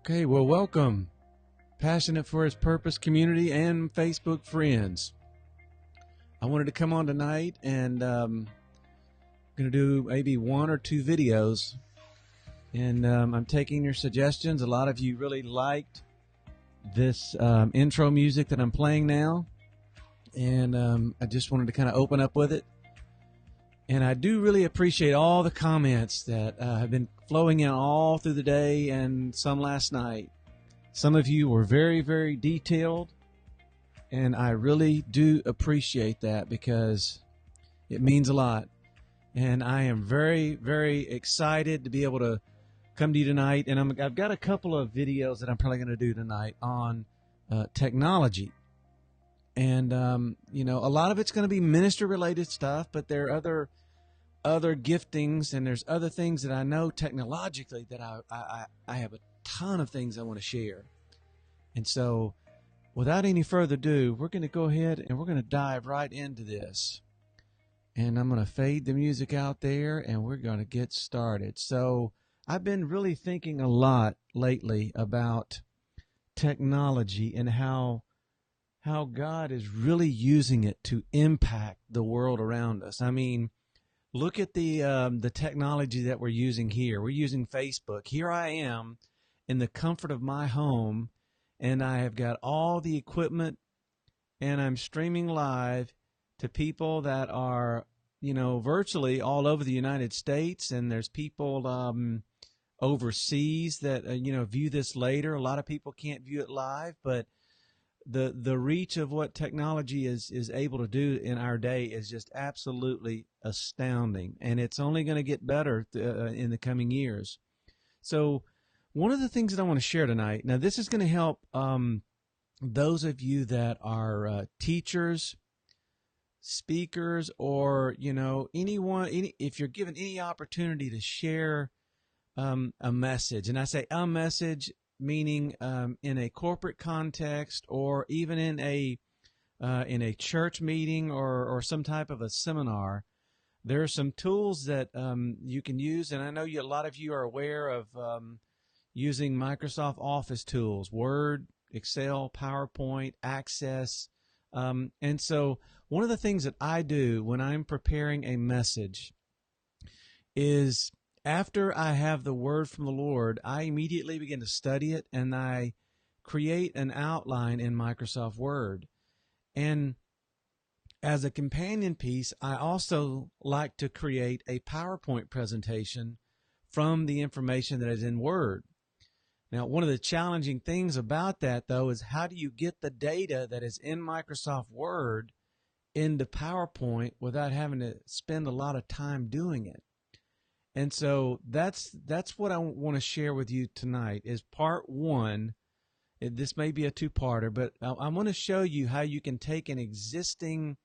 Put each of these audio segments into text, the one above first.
Okay, well, welcome, Passionate for His Purpose community and Facebook friends. I wanted to come on tonight and going to do maybe one or two videos. And I'm taking your suggestions. A lot of you really liked this intro music that I'm playing now. And I just wanted to kind of open up with it. And I do really appreciate all the comments that have been flowing in all through the day and some last night. Some of you were very, very detailed, and I really do appreciate that because it means a lot. And I am very, very excited to be able to come to you tonight. And I've got a couple of videos that I'm probably going to do tonight on technology. And, a lot of it's going to be minister-related stuff, but there are other giftings, and there's other things that I know technologically that I have a ton of things I want to share. And so without any further ado, we're going to go ahead and we're going to dive right into this. And I'm going to fade the music out there and we're going to get started. So I've been really thinking a lot lately about technology and how God is really using it to impact the world around us. I mean, look at the technology that we're using here. We're using Facebook. Here I am in the comfort of my home, and I have got all the equipment, and I'm streaming live to people that are, virtually all over the United States, and there's people overseas that, view this later. A lot of people can't view it live, but the reach of what technology is able to do in our day is just absolutely astounding, and it's only going to get better in the coming years. So one of the things that I want to share tonight, now this is going to help those of you that are teachers, speakers, or anyone, if you're given any opportunity to share a message, and I say a message meaning in a corporate context or even in a church meeting or some type of a seminar. There are some tools that you can use, and I know a lot of you are aware of using Microsoft Office tools, Word, Excel, PowerPoint, Access. And so one of the things that I do when I'm preparing a message is after I have the word from the Lord, I immediately begin to study it, and I create an outline in Microsoft Word. And as a companion piece, I also like to create a PowerPoint presentation from the information that is in Word. Now, one of the challenging things about that, though, is how do you get the data that is in Microsoft Word into PowerPoint without having to spend a lot of time doing it? And so that's what I want to share with you tonight is part one. This may be a two-parter, but I want to show you how you can take an existing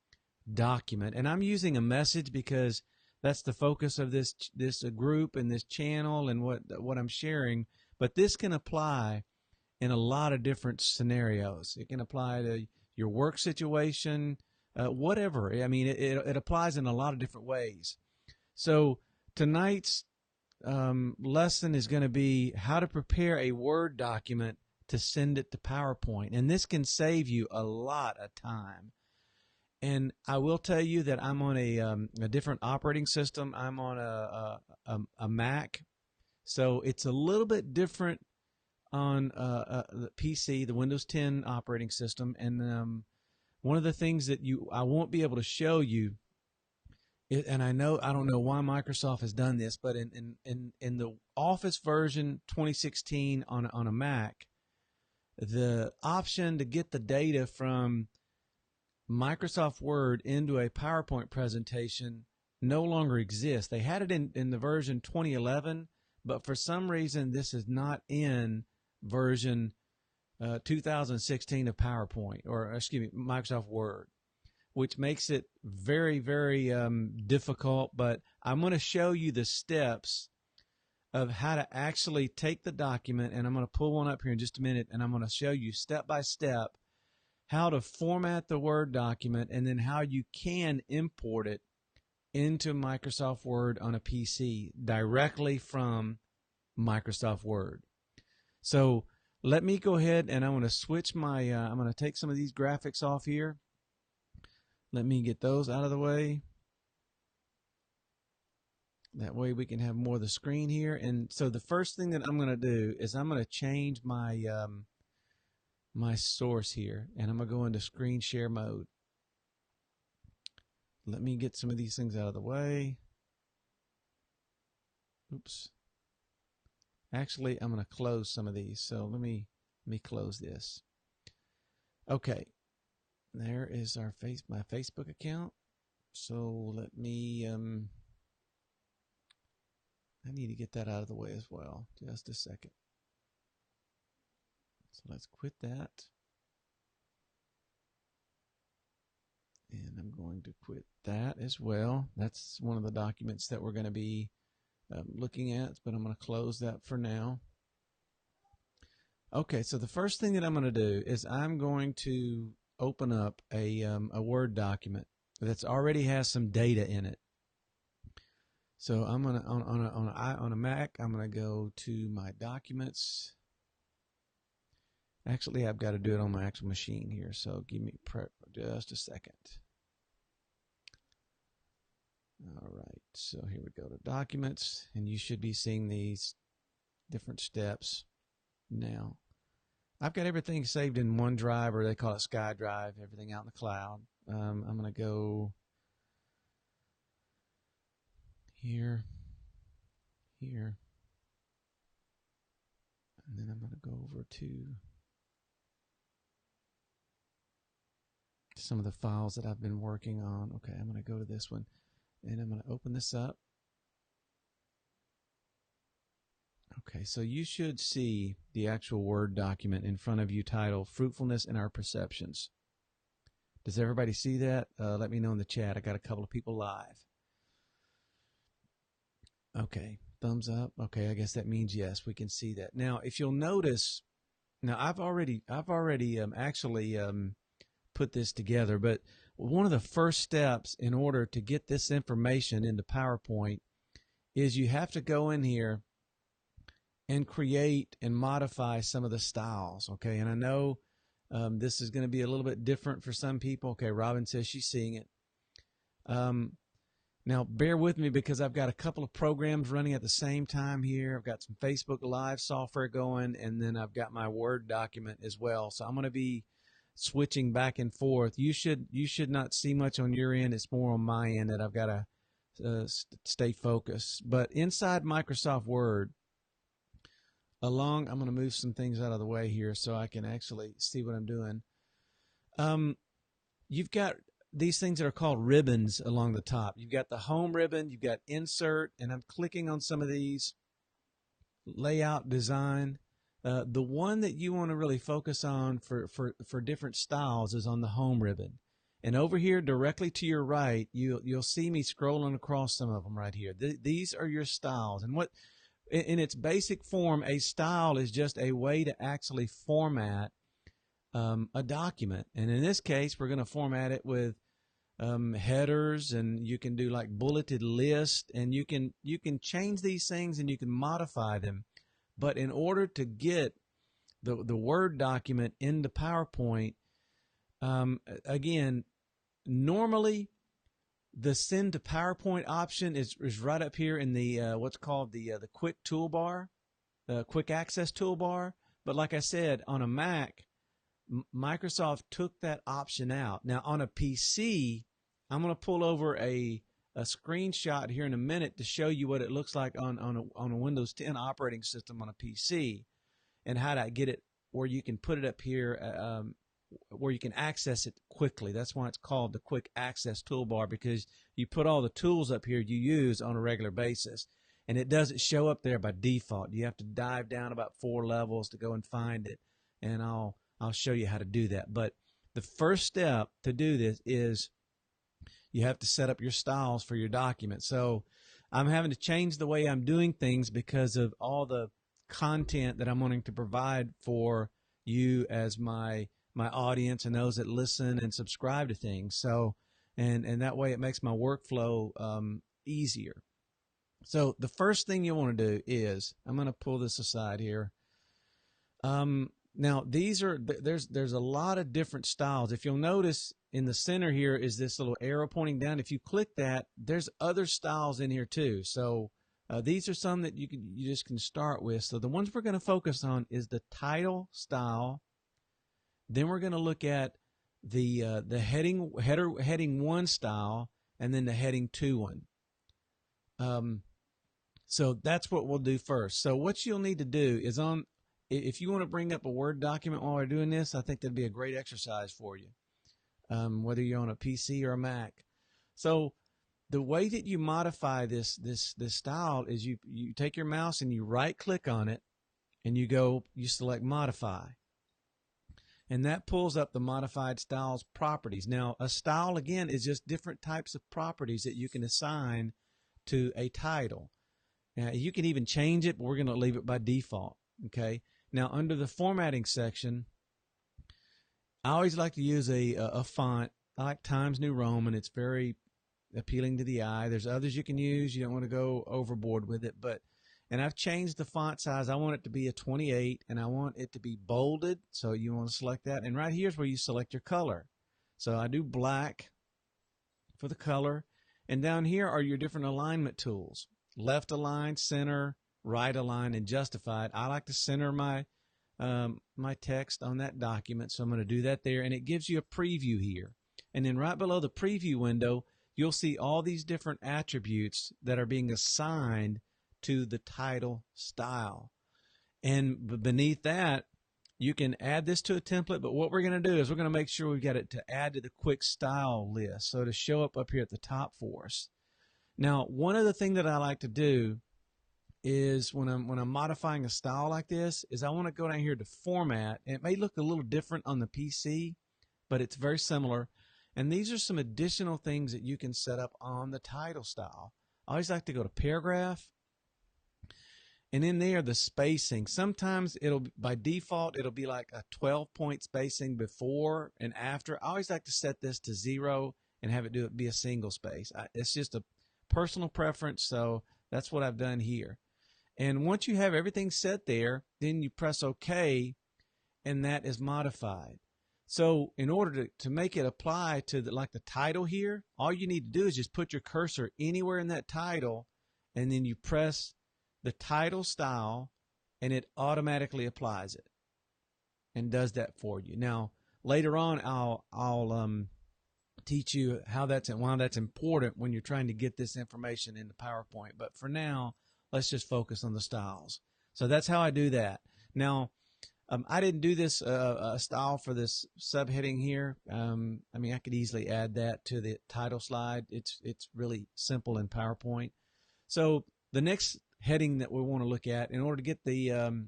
document. And I'm using a message because that's the focus of this group and this channel and what I'm sharing. But this can apply in a lot of different scenarios. It can apply to your work situation, whatever. I mean, it applies in a lot of different ways. So tonight's lesson is going to be how to prepare a Word document to send it to PowerPoint. And this can save you a lot of time. And I will tell you that I'm on a different operating system. I'm on a Mac. So it's a little bit different on the PC, the Windows 10 operating system. And one of the things that I won't be able to show you, and I don't know why Microsoft has done this, but in the Office version 2016 on a Mac, the option to get the data from Microsoft Word into a PowerPoint presentation no longer exists. They had it in the version 2011, but for some reason this is not in version 2016 of PowerPoint, or excuse me, Microsoft Word, which makes it very, very difficult. But I'm going to show you the steps of how to actually take the document, and I'm going to pull one up here in just a minute, and I'm going to show you step by step how to format the Word document and then how you can import it into Microsoft Word on a PC directly from Microsoft Word. So let me go ahead and I want to switch my, I'm going to take some of these graphics off here. Let me get those out of the way. That way we can have more of the screen here. And so the first thing that I'm going to do is I'm going to change my my source here, and I'm going to go into screen share mode. Let me get some of these things out of the way. Oops. Actually, I'm going to close some of these. So let me close this. Okay. There is our my Facebook account. So let me I need to get that out of the way as well. Just a second. So let's quit that. And I'm going to quit that as well. That's one of the documents that we're going to be looking at, but I'm going to close that for now. Okay, so the first thing that I'm going to do is I'm going to open up a Word document that's already has some data in it. So I'm gonna on a Mac, I'm gonna go to my documents. Actually, I've got to do it on my actual machine here. So give me just a second. All right. So here we go to documents, and you should be seeing these different steps now. I've got everything saved in OneDrive, or they call it SkyDrive. Everything out in the cloud. I'm gonna go here, here, and then I'm going to go over to some of the files that I've been working on. Okay, I'm going to go to this one, and I'm going to open this up. Okay, so you should see the actual Word document in front of you titled Fruitfulness in Our Perceptions. Does everybody see that? Let me know in the chat. I got a couple of people live. Okay, thumbs up. Okay, I guess that means yes, we can see that. Now, if you'll notice, now I've already actually put this together, but one of the first steps in order to get this information into PowerPoint is you have to go in here and create and modify some of the styles. Okay, and I know this is going to be a little bit different for some people. Okay, Robin says she's seeing it. Now, bear with me because I've got a couple of programs running at the same time here. I've got some Facebook Live software going, and then I've got my Word document as well. So I'm going to be switching back and forth. You should not see much on your end. It's more on my end that I've got to stay focused. But inside Microsoft Word, I'm going to move some things out of the way here so I can actually see what I'm doing. You've got these things that are called ribbons along the top. You've got the home ribbon, you've got insert, and I'm clicking on some of these. Layout, design. The one that you want to really focus on for different styles is on the home ribbon. And over here directly to your right, you'll see me scrolling across some of them right here. These are your styles. And what in its basic form, a style is just a way to actually format a document. And in this case, we're going to format it with headers, and you can do like bulleted list, and you can change these things and you can modify them. But in order to get the Word document into PowerPoint, again, normally the send to PowerPoint option is right up here in the what's called the quick toolbar, the quick access toolbar. But like I said, on a Mac, Microsoft took that option out. Now on a PC, I'm going to pull over a screenshot here in a minute to show you what it looks like on a Windows 10 operating system on a PC, and how to get it where you can put it up here where you can access it quickly. That's why it's called the quick access toolbar, because you put all the tools up here you use on a regular basis, and it doesn't show up there by default. You have to dive down about 4 levels to go and find it, and I'll show you how to do that. But the first step to do this is you have to set up your styles for your document. So I'm having to change the way I'm doing things because of all the content that I'm wanting to provide for you as my audience and those that listen and subscribe to things. So and that way it makes my workflow easier. So the first thing you want to do is, I'm going to pull this aside here. Now these are there's a lot of different styles. If you'll notice in the center here is this little arrow pointing down. If you click that, there's other styles in here too. So these are some that you just can start with. So the ones we're going to focus on is the title style. Then we're going to look at the heading 1 style, and then the heading 2 one. So that's what we'll do first. So what you'll need to do is if you want to bring up a Word document while we're doing this, I think that'd be a great exercise for you, whether you're on a PC or a Mac. So the way that you modify this style is you take your mouse and you right click on it, and you select modify. And that pulls up the modified styles properties. Now, a style, again, is just different types of properties that you can assign to a title. Now, you can even change it, but we're going to leave it by default. Okay. Now, under the formatting section, I always like to use a font. I like Times New Roman. It's very appealing to the eye. There's others you can use. You don't want to go overboard with it, and I've changed the font size. I want it to be a 28, and I want it to be bolded. So you want to select that. And right here is where you select your color. So I do black for the color. And down here are your different alignment tools. Left align, center, right align, and justified. I like to center my text on that document. So I'm going to do that there. And it gives you a preview here. And then right below the preview window, you'll see all these different attributes that are being assigned to the title style. And beneath that, you can add this to a template, but what we're going to do is we're going to make sure we've got it to add to the quick style list, so to show up here at the top for us. Now, one other thing that I like to do is when I'm modifying a style like this is I want to go down here to format, and it may look a little different on the PC, but it's very similar. And these are some additional things that you can set up on the title style. I always like to go to paragraph. And in there, the spacing, sometimes by default, it'll be like a 12-point spacing before and after. I always like to set this to 0 and have it be a single space. It's just a personal preference, so that's what I've done here. And once you have everything set there, then you press OK, and that is modified. So in order to make it apply to the title here, all you need to do is just put your cursor anywhere in that title, and then you press the title style, and it automatically applies it and does that for you. Now, later on, I'll teach you how that's and why that's important when you're trying to get this information into PowerPoint. But for now, let's just focus on the styles. So that's how I do that. Now, I didn't do this a style for this subheading here. I mean, I could easily add that to the title slide. It's really simple in PowerPoint. So the next heading that we want to look at, in order to get the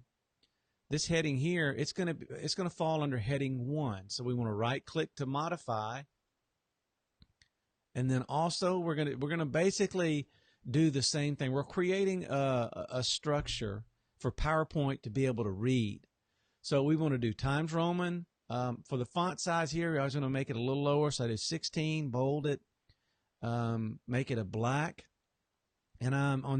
this heading here, it's going to fall under heading 1. So we want to right click to modify, and then also we're going to basically do the same thing. We're creating a structure for PowerPoint to be able to read. So we want to do Times Roman. For the font size here, I was going to make it a little lower, so I did 16, bold it, make it a black. And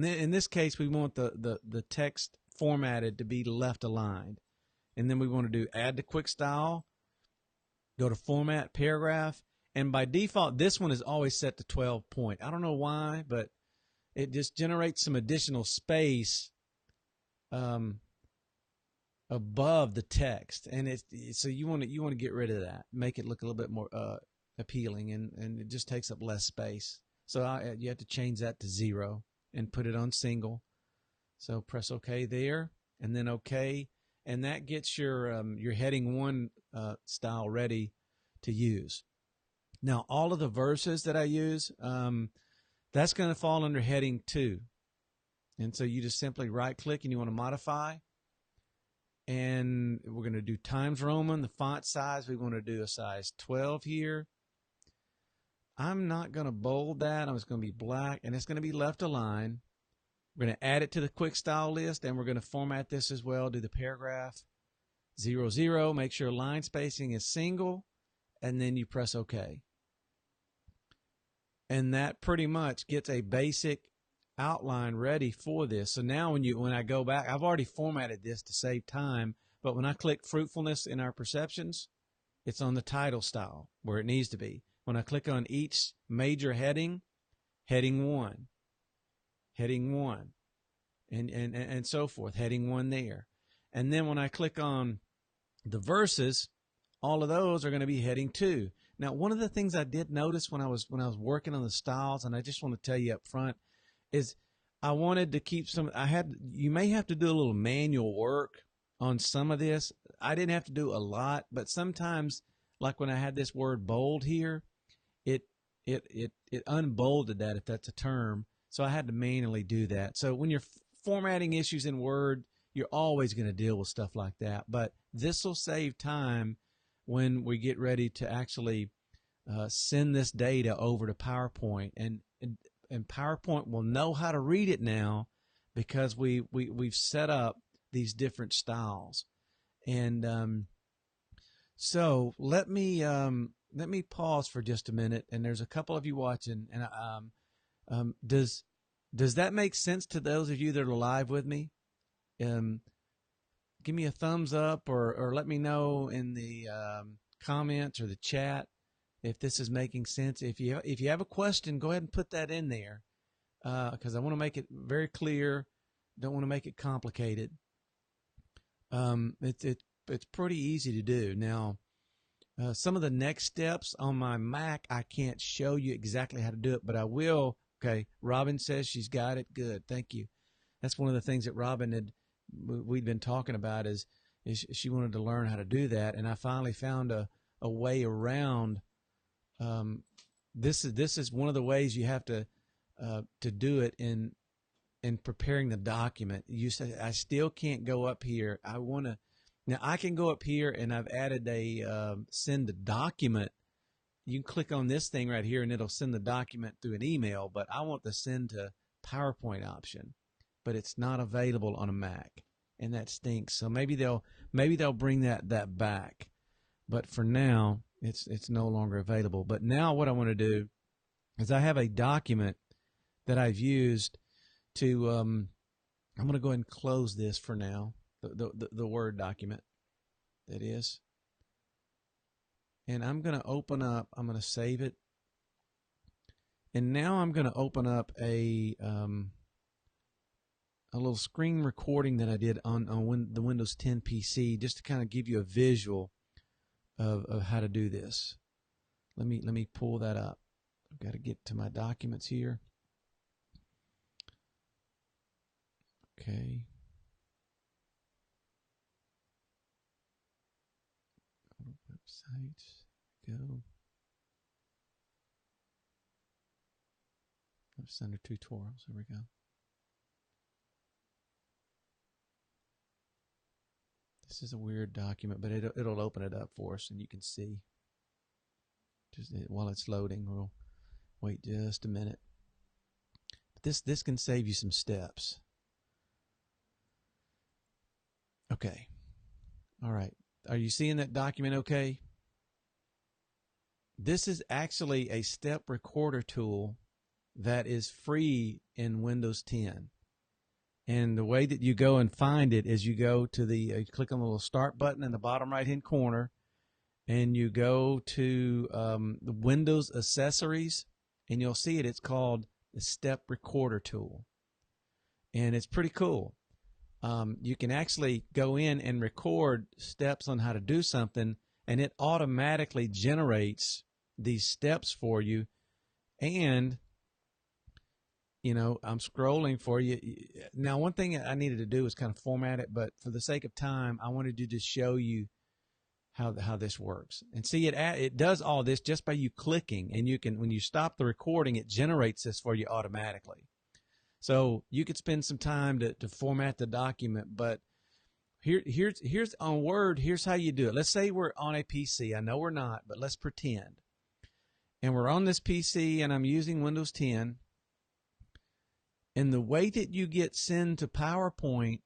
in this case, we want the text formatted to be left aligned. And then we want to do add to quick style, go to format, paragraph. And by default, this one is always set to 12 point. I don't know why, but it just generates some additional space above the text. And so you want to get rid of that, make it look a little bit more appealing, and it just takes up less space. So you have to change that to 0 and put it on single. So press OK there, and then OK, and that gets your heading 1 style ready to use. Now, all of the verses that I use, that's going to fall under heading 2. And so you just simply right-click and you want to modify. And we're going to do Times Roman. The font size, we want to do a size 12 here. I'm not going to bold that. It's going to be black, and it's going to be left aligned. We're going to add it to the quick style list, and we're going to format this as well. Do the paragraph 0, 0. Make sure line spacing is single, and then you press OK. And that pretty much gets a basic outline ready for this. So now when I go back, I've already formatted this to save time, But when I click fruitfulness in our perceptions, it's on the title style where it needs to be. When I click on each major heading, heading 1, heading 1, and so forth, heading 1 there. And then when I click on the verses, all of those are going to be heading 2. Now, one of the things I did notice when I was working on the styles, and I just want to tell you up front, is I wanted to keep you may have to do a little manual work on some of this. I didn't have to do a lot, but sometimes, like when I had this word bold here, it unbolded that, if that's a term. So I had to manually do that. So when you're formatting issues in Word, you're always going to deal with stuff like that. But this will save time when we get ready to actually send this data over to PowerPoint, and PowerPoint will know how to read it now because we've set up these different styles. And so let me pause for just a minute. And there's a couple of you watching, and does that make sense to those of you that are live with me? Give me a thumbs up, or let me know in the comments or the chat if this is making sense. If you have a question, go ahead and put that in there, because I want to make it very clear. Don't want to make it complicated. It's pretty easy to do. Now, some of the next steps on my Mac, I can't show you exactly how to do it, but I will. Okay, Robin says she's got it. Good, thank you. That's one of the things that Robin we'd been talking about is she wanted to learn how to do that, and I finally found a way around. This is one of the ways you have to do it in preparing the document. You say, I still can't go up here. Now I can go up here, and I've added a send a document. You can click on this thing right here, and it'll send the document through an email, but I want the send to PowerPoint option, but it's not available on a Mac, and that stinks. So maybe they'll bring that back, but for now it's no longer available. But now what I want to do is I have a document that I've used to I'm going to go ahead and close this for now, the Word document, that is. And I'm going to save it. And now I'm going to open up a little screen recording that I did on the Windows 10 PC, just to kind of give you a visual of how to do this. Let me pull that up. I've got to get to my documents here. Okay. Websites. Go. It's under tutorials. There we go. This is a weird document, but it'll open it up for us, and you can see. Just while it's loading, we'll wait just a minute. But this can save you some steps. Okay. All right. Are you seeing that document okay? This is actually a step recorder tool that is free in Windows 10. And the way that you go and find it is you go to you click on the little start button in the bottom right-hand corner, and you go to the Windows accessories, and you'll see it. It's called the Step Recorder tool, and it's pretty cool. You can actually go in and record steps on how to do something, and it automatically generates these steps for you. And I'm scrolling for you. Now, one thing I needed to do was kind of format it, but for the sake of time, I wanted to just show you how this works. And see, it does all this just by you clicking, and you can, when you stop the recording, it generates this for you automatically. So you could spend some time to format the document, but here's on Word, here's how you do it. Let's say we're on a PC. I know we're not, but let's pretend. And we're on this PC, and I'm using Windows 10. And the way that you get send to PowerPoint,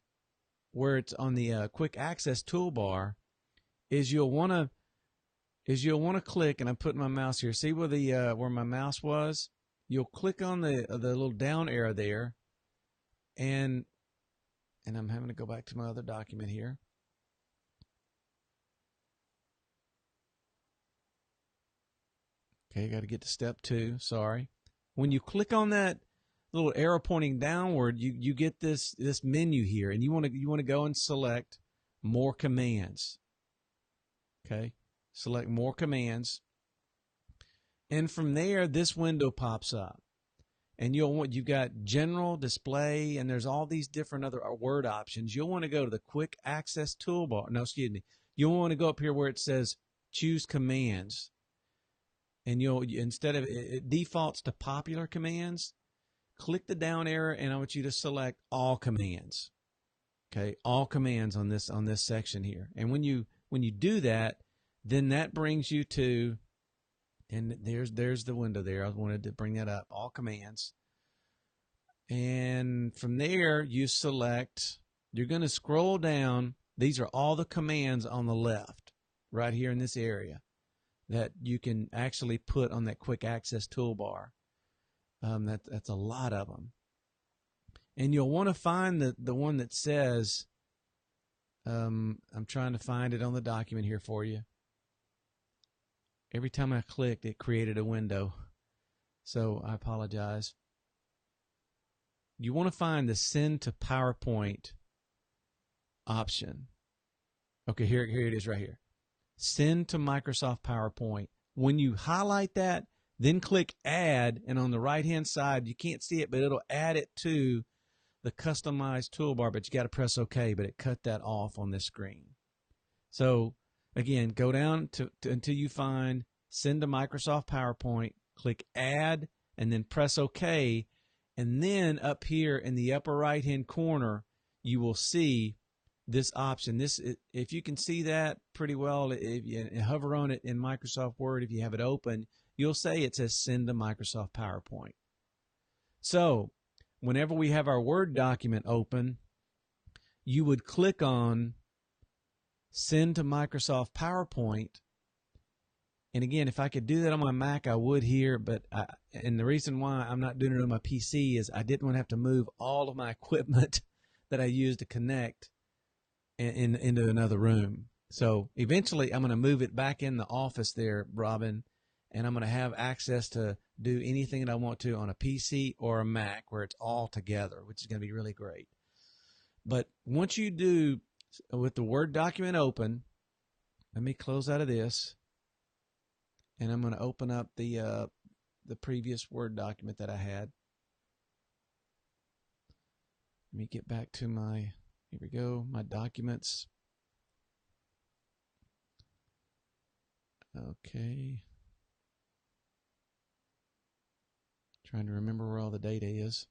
where it's on the quick access toolbar, is you'll want to click, and I'm putting my mouse here. See where where my mouse was? You'll click on the little down arrow there, and I'm having to go back to my other document here. Okay, got to get to step 2. Sorry. When you click on that little arrow pointing downward, you get this menu here, and you want to go and select more commands. Okay, select more commands, and from there this window pops up, and you've got general, display, and there's all these different other word options. You'll want to go to the quick access toolbar. No, excuse me. You'll want to go up here where it says choose commands, and instead of it defaults to popular commands, click the down arrow, and I want you to select all commands. Okay, all commands on this section here. And when you do that, then that brings you to, and there's the window there. I wanted to bring that up. All commands. And from there, you select. You're going to scroll down. These are all the commands on the left, right here in this area, that you can actually put on that quick access toolbar. That's a lot of them. And you'll want to find the one that says, I'm trying to find it on the document here for you. Every time I clicked, it created a window. So I apologize. You want to find the send to PowerPoint option. Okay, here it is right here. Send to Microsoft PowerPoint. When you highlight that, then click add, and on the right hand side, you can't see it, but it'll add it to the customized toolbar, but you got to press OK, but it cut that off on this screen. So again, go down until you find send to Microsoft PowerPoint, click add, and then press OK, and then up here in the upper right hand corner, you will see this option. If you can see that pretty well, if you hover on it in Microsoft Word, if you have it open, you'll say it says send to Microsoft PowerPoint. So whenever we have our Word document open, you would click on send to Microsoft PowerPoint. And again, if I could do that on my Mac, I would here, but and the reason why I'm not doing it on my PC is I didn't want to have to move all of my equipment that I use to connect into another room. So eventually I'm going to move it back in the office there, Robin, and I'm going to have access to do anything that I want to on a PC or a Mac where it's all together, which is going to be really great. But once you do, with the Word document open, let me close out of this, and I'm going to open up the previous Word document that I had. Let me get back to my, here we go, my documents. Okay. Trying to remember where all the data is.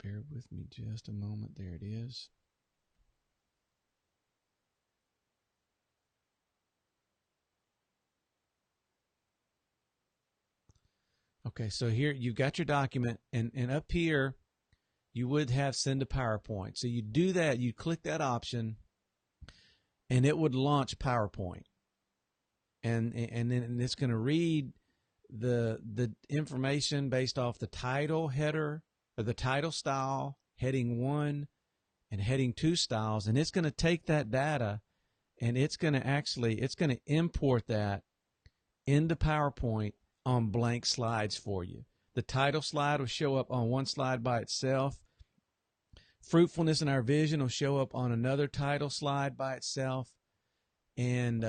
Bear with me just a moment. There it is. Okay, so here you've got your document, and up here you would have send to PowerPoint. So you do that, you click that option, and it would launch PowerPoint. And then it's going to read the information based off the title header, or the title style, heading 1 and heading 2 styles, and it's going to take that data, and it's going to import that into PowerPoint on blank slides for you. The title slide will show up on one slide by itself. Fruitfulness in our vision will show up on another title slide by itself, and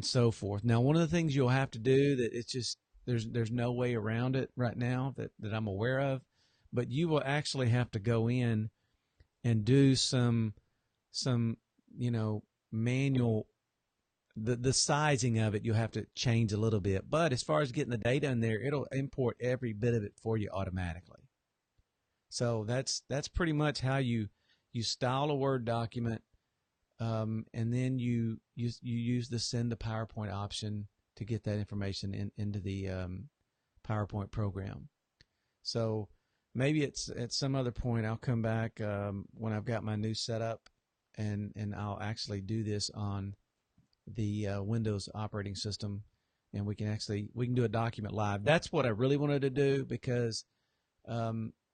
so forth. Now, one of the things you'll have to do that it's just there's no way around it right now that I'm aware of, but you will actually have to go in and do some manual. The sizing of it you'll have to change a little bit, but as far as getting the data in there, it'll import every bit of it for you automatically. So that's pretty much how you style a Word document, and then you use the send to PowerPoint option to get that information into the PowerPoint program. So maybe it's at some other point I'll come back when I've got my new setup, and I'll actually do this on the Windows operating system, and we can do a document live. That's what I really wanted to do, because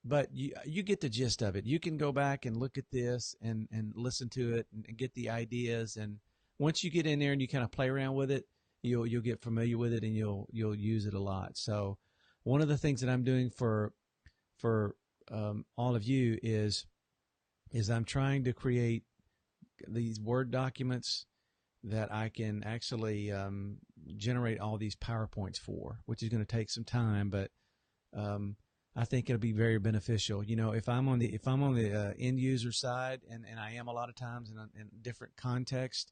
but you get the gist of it. You can go back and look at this and listen to it and get the ideas. And once you get in there and you kind of play around with it, you'll get familiar with it and you'll use it a lot. So one of the things that I'm doing for all of you is I'm trying to create these Word documents that I can actually generate all these PowerPoints for, which is going to take some time, but I think it'll be very beneficial. You know, if I'm on the end user side, and I am a lot of times in different contexts,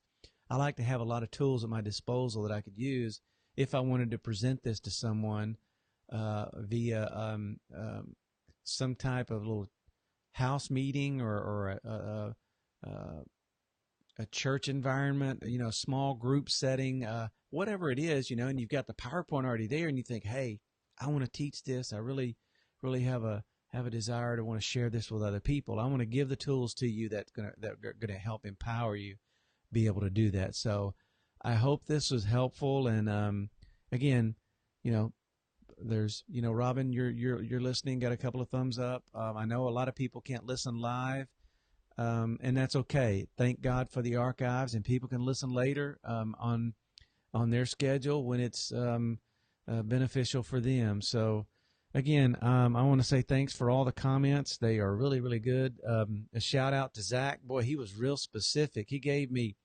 I like to have a lot of tools at my disposal that I could use if I wanted to present this to someone via some type of little house meeting or a church environment, you know, small group setting, whatever it is, you know, and you've got the PowerPoint already there, and you think, hey, I want to teach this. I really have a desire to want to share this with other people. I want to give the tools to you that are gonna help empower you be able to do that. So I hope this was helpful. And again, you know, there's, you know, Robin, you're listening, got a couple of thumbs up. I know a lot of people can't listen live. And that's okay. Thank God for the archives, and people can listen later on their schedule when it's beneficial for them. So, again, I want to say thanks for all the comments. They are really, really good. A shout out to Zach. Boy, he was real specific. He gave me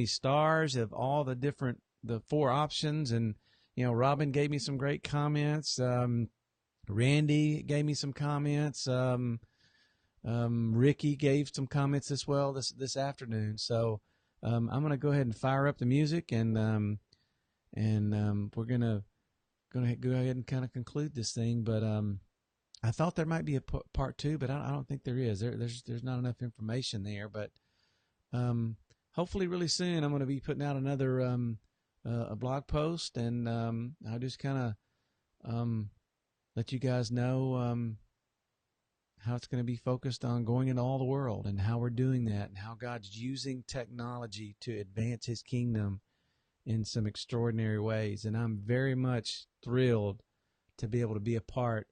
stars of all the 4 options, and you know, Robin gave me some great comments. Randy gave me some comments. Ricky gave some comments as well this afternoon. So I'm going to go ahead and fire up the music, and we're gonna go ahead and kind of conclude this thing. But I thought there might be a part 2, but I don't think there is. There's not enough information there. But hopefully, really soon, I'm going to be putting out another a blog post, and I'll just kind of let you guys know how it's going to be focused on going into all the world, and how we're doing that, and how God's using technology to advance His kingdom in some extraordinary ways. And I'm very much thrilled to be able to be a part,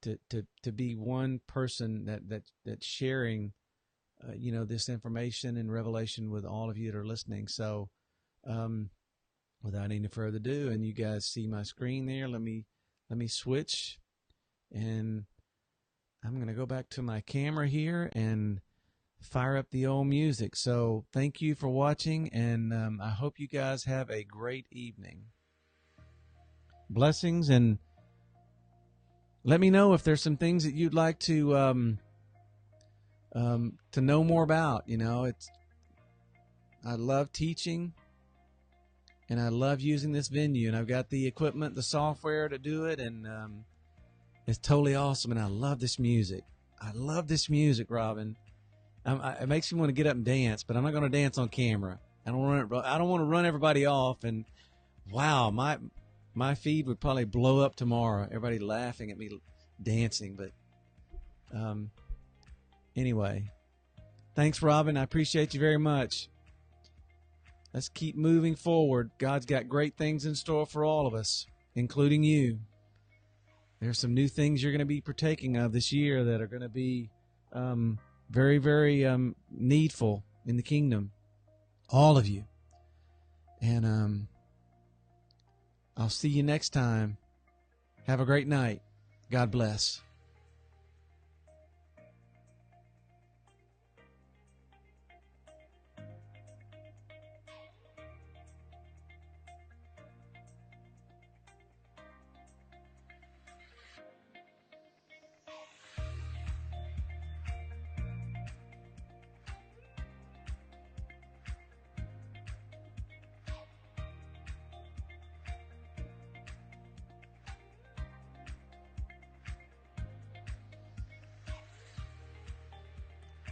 to be one person that's sharing, you know, this information and revelation with all of you that are listening. So, without any further ado, and you guys see my screen there, let me switch, and I'm going to go back to my camera here and fire up the old music. So thank you for watching, and I hope you guys have a great evening. Blessings, and let me know if there's some things that you'd like to know more about. You know, I love teaching, and I love using this venue, and I've got the equipment, the software to do it, and it's totally awesome, and I love this music. I love this music, Robin. It makes me want to get up and dance, but I'm not going to dance on camera. I don't want to run everybody off. And wow, my feed would probably blow up tomorrow. Everybody laughing at me dancing. But anyway, thanks, Robin. I appreciate you very much. Let's keep moving forward. God's got great things in store for all of us, including you. There's some new things you're going to be partaking of this year that are going to be very, very needful in the kingdom. All of you. And I'll see you next time. Have a great night. God bless.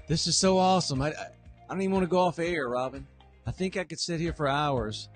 This is so awesome. I don't even want to go off air, Robin. I think I could sit here for hours.